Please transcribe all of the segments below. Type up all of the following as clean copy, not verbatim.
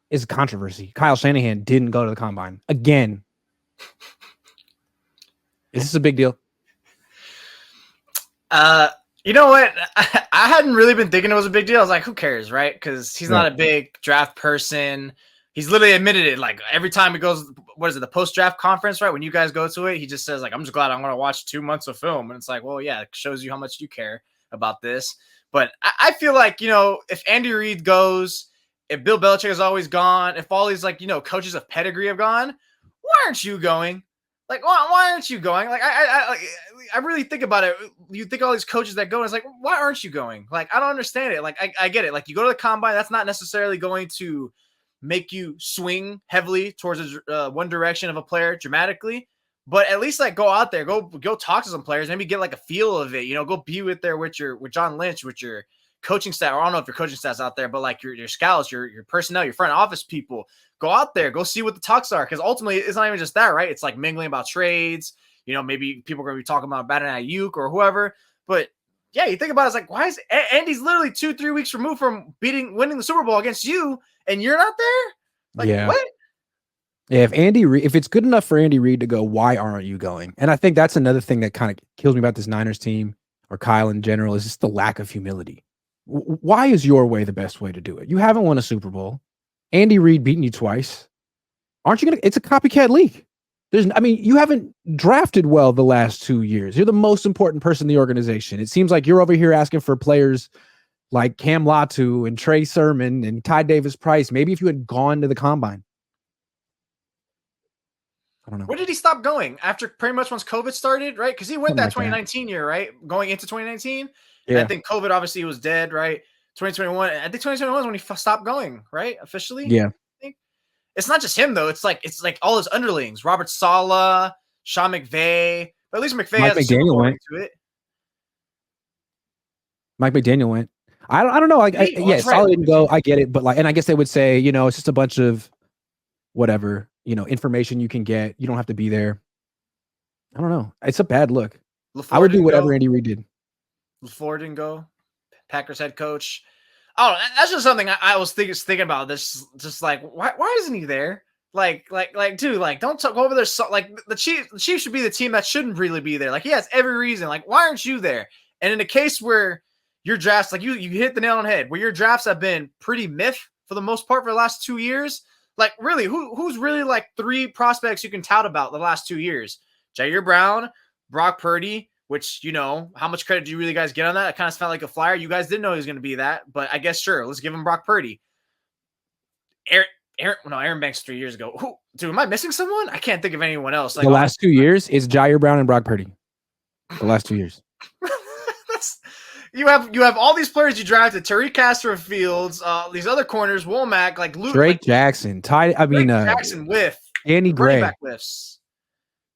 is controversy. Kyle Shanahan didn't go to the combine again. Is this a big deal? You know what? I hadn't really been thinking it was a big deal. I was like, who cares, right? Because he's not a big draft person. He's literally admitted it. Like every time he goes, what is it, the post-draft conference, right? When you guys go to it, he just says, like, I'm just glad I'm going to watch 2 months of film. And it's like, well, yeah, it shows you how much you care about this. But I feel like, if Andy Reid goes, if Bill Belichick is always gone, if all these, like, coaches of pedigree have gone, why aren't you going? Like, why aren't you going? Like, I really think about it. You think all these coaches that go, and it's like, why aren't you going? Like, I don't understand it. Like, I get it. Like, you go to the combine, that's not necessarily going to make you swing heavily towards one direction of a player dramatically, but at least like go out there, go talk to some players, maybe get like a feel of it. Go be with John Lynch, with your coaching staff. Or I don't know if your coaching staff's out there, but like your scouts, your personnel, your front office people. Go out there, go see what the talks are, because ultimately it's not even just that, right? It's like mingling about trades. Maybe people are going to be talking about Batman Ayuk or whoever. But yeah, you think about it, it's like, why is Andy's literally 2-3 weeks removed from winning the Super Bowl against you, and you're not there? Like, yeah. What? Yeah, if it's good enough for Andy Reid to go, why aren't you going? And I think that's another thing that kind of kills me about this Niners team, or Kyle in general, is just the lack of humility. Why is your way the best way to do it? You haven't won a Super Bowl. Andy Reid beaten you twice. Aren't you going to? It's a copycat league. You haven't drafted well the last 2 years. You're the most important person in the organization. It seems like you're over here asking for players like Cam Latu and Trey Sermon and Ty Davis Price. Maybe if you had gone to the combine. I don't know. Where did he stop going? After pretty much once COVID started, right? Because he went that 2019 year, right? Going into 2019. Yeah. And I think COVID obviously was dead, right? 2021. I think 2021 is when he stopped going, right? Officially. Yeah. It's not just him though. It's like all his underlings: Robert Saleh, Sean McVay. But at least McVay has a Super Bowl ring to it. Mike McDaniel went. I don't know. Saleh didn't go. I get it, but and I guess they would say, it's just a bunch of whatever, information you can get. You don't have to be there. I don't know. It's a bad look. I would do whatever Andy Reid did. LaFleur didn't go. Packers head coach. Oh, that's just something I was thinking about. This, just like, why isn't he there? Like, dude, like, don't go over there. Like, the Chiefs should be the team that shouldn't really be there. Like, he has every reason. Like, why aren't you there? And in a case where your drafts, like, you hit the nail on the head, where your drafts have been pretty myth for the most part for the last 2 years. Like, really, who's really like 3 prospects you can tout about the last 2 years? Jair Brown, Brock Purdy. Which, how much credit do you really guys get on that? It kind of felt like a flyer. You guys didn't know he was going to be that, but I guess, sure, let's give him Brock Purdy. Aaron Banks 3 years ago. Dude, am I missing someone? I can't think of anyone else. Like, the last 2 years is Jair Brown and Brock Purdy. The last 2 years. You have all these players you drafted: Tariq Castro Fields, these other corners, Womack, like Luke, Drake Jackson, Jackson whiff, Danny Gray. Back whiffs.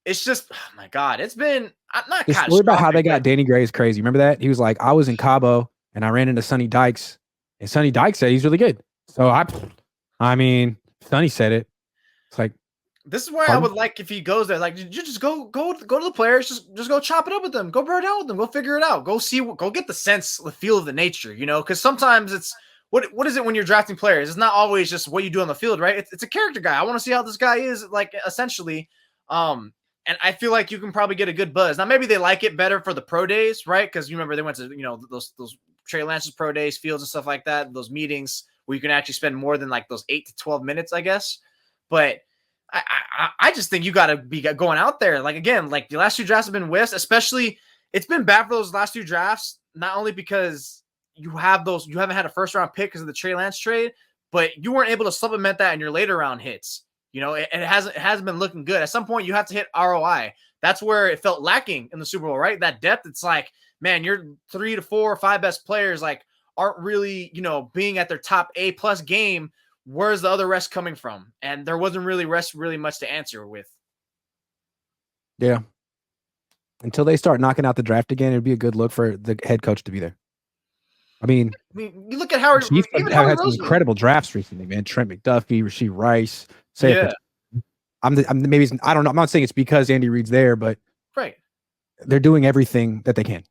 It's just, oh my God, it's been not the story about how they got Danny Gray is crazy. Remember that? He was like, I was in Cabo and I ran into Sonny Dykes, and Sonny Dykes said he's really good. So Sonny said it. It's like, this is why I would like if he goes there. Like, you just go to the players, just go chop it up with them, go burn out with them, go figure it out, go get the sense, the feel of the nature, because sometimes it's what is it when you're drafting players? It's not always just what you do on the field, right? It's a character guy. I want to see how this guy is, like, essentially. And I feel like you can probably get a good buzz. Now, maybe they like it better for the pro days, right? Because you remember they went to, those Trey Lance's pro days, Fields and stuff like that, those meetings where you can actually spend more than like those 8 to 12 minutes, I guess. But I just think you got to be going out there. Like, again, like the last 2 drafts have been whiffs, especially it's been bad for those last 2 drafts, not only because you haven't had a first round pick because of the Trey Lance trade, but you weren't able to supplement that in your later round hits. It hasn't been looking good. At some point, you have to hit ROI. That's where it felt lacking in the Super Bowl, right? That depth. It's like, man, your 3 to 4 or 5 best players like aren't really, being at their top A+ game. Where's the other rest coming from? And there wasn't really much to answer with. Yeah. Until they start knocking out the draft again, it'd be a good look for the head coach to be there. I mean, you look at Howard. Chiefs have had some incredible drafts recently, man. Trent McDuffie, Rashee Rice. Yeah. I don't know. I'm not saying it's because Andy Reid's there, but right, they're doing everything that they can.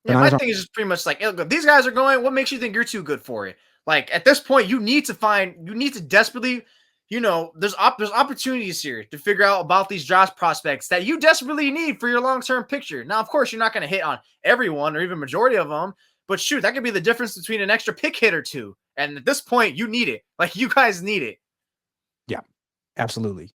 Yeah, my thing is just pretty much like, these guys are going. What makes you think you're too good for it? Like at this point, you need to desperately, there's opportunities here to figure out about these draft prospects that you desperately need for your long-term picture. Now, of course, you're not going to hit on everyone or even majority of them, but shoot, that could be the difference between an extra pick hit or two. And at this point, you need it. Like, you guys need it. Yeah, absolutely.